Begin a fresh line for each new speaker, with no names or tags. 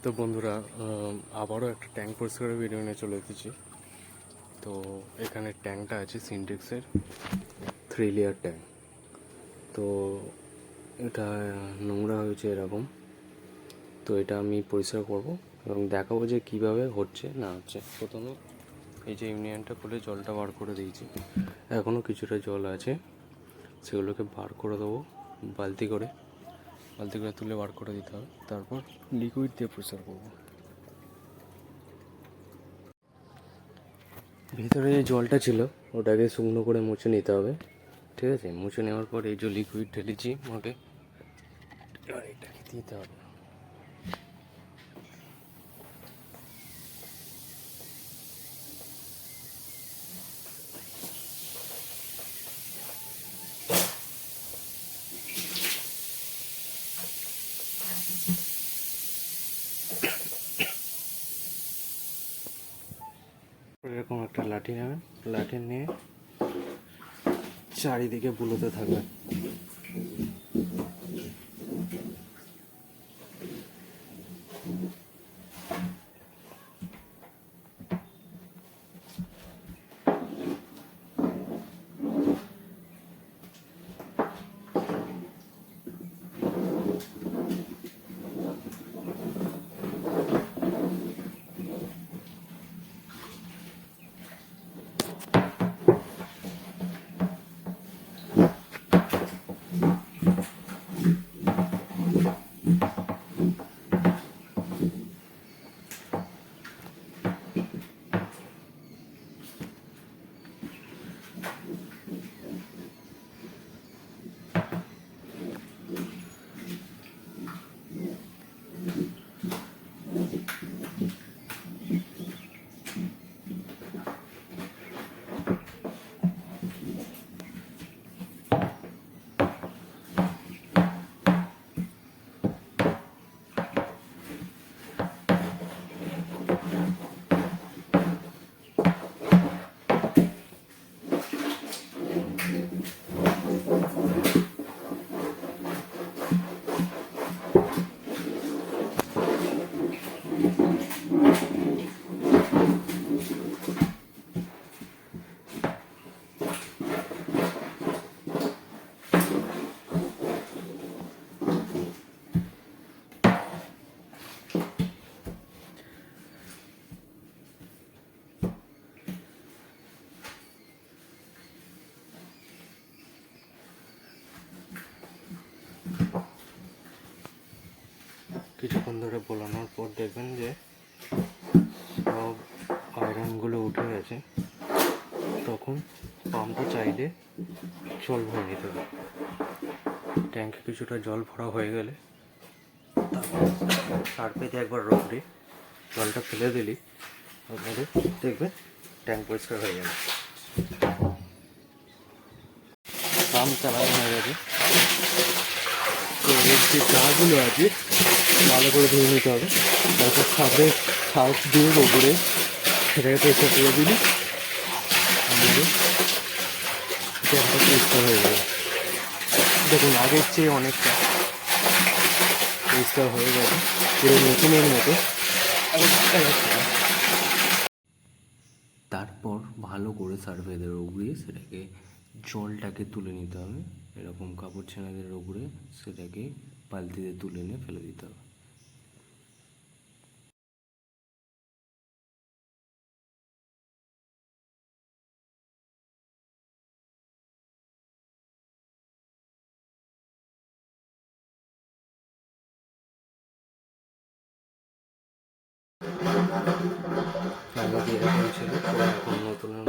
তো বন্ধুরা, আবারও একটা ট্যাঙ্ক পরিষ্কারের ভিডিও নিয়ে চলে এসেছি। তো এখানে ট্যাঙ্কটা আছে সিনটেক্সের 3 লেয়ার ট্যাঙ্ক। তো এটা নোংরা হয়েছে এরকম। তো এটা আমি পরিষ্কার করব এবং দেখাবো যে কীভাবে হচ্ছে না হচ্ছে। প্রথমে এই যে ইউনিয়নটা খুলে জলটা বার করে দিয়েছি, এখনও কিছুটা জল আছে, সেগুলোকে বার করে দেবো বালতি করে তুলে বার করে দিতে হবে। তারপর লিকুইড দিয়ে পরিষ্কার করবো। ভিতরে যে জলটা ছিল ওটাকে শুকনো করে মুছে নিতে হবে, ঠিক আছে? মুছে নেওয়ার পর এই যে লিকুইড ঢেলেছি মগে, আর এটাকে দিতে হবে। এরকম একটা লাঠি নেবেন, লাঠি নিয়ে চারিদিকে বুলোতে থাকবে। কিছুক্ষণ ধরে বোলানোর পর দেখবেন যে সব আয়রনগুলো উঠে গেছে। তখন পাম্পটা চাইলে জল ভরে নিতে হবে। ট্যাঙ্কে কিছুটা জল ভরা হয়ে গেলে সার্ফেতে একবার রগড়ে জলটা ফেলে দিলি, তারপরে দেখবেন ট্যাঙ্ক পরিষ্কার হয়ে যাবে। পাম্প চালানো হয়ে গেছে। তো এর যে গাগুলো আছে ভালো করে ধুয়ে নিতে হবে। তারপর সার্ফ দিয়ে ওপরে সেটাকে পরিষ্কার করে দিলি, আমাদের ট্যাঙ্কটা পরিষ্কার হয়ে যাবে। দেখুন আগের চেয়ে অনেকটা পরিষ্কার হয়ে গেছে, পুরো নতুনের মতো। তারপর ভালো করে সার্ফেদের ওপরে সেটাকে জলটাকে তুলে নিতে হবে। এরকম কাপড় ছেনাদের ওপরে সেটাকে বালতিতে তুলে নিয়ে ফেলে দিতে হবে। আগে এরকম ছিল, এখন নতুনের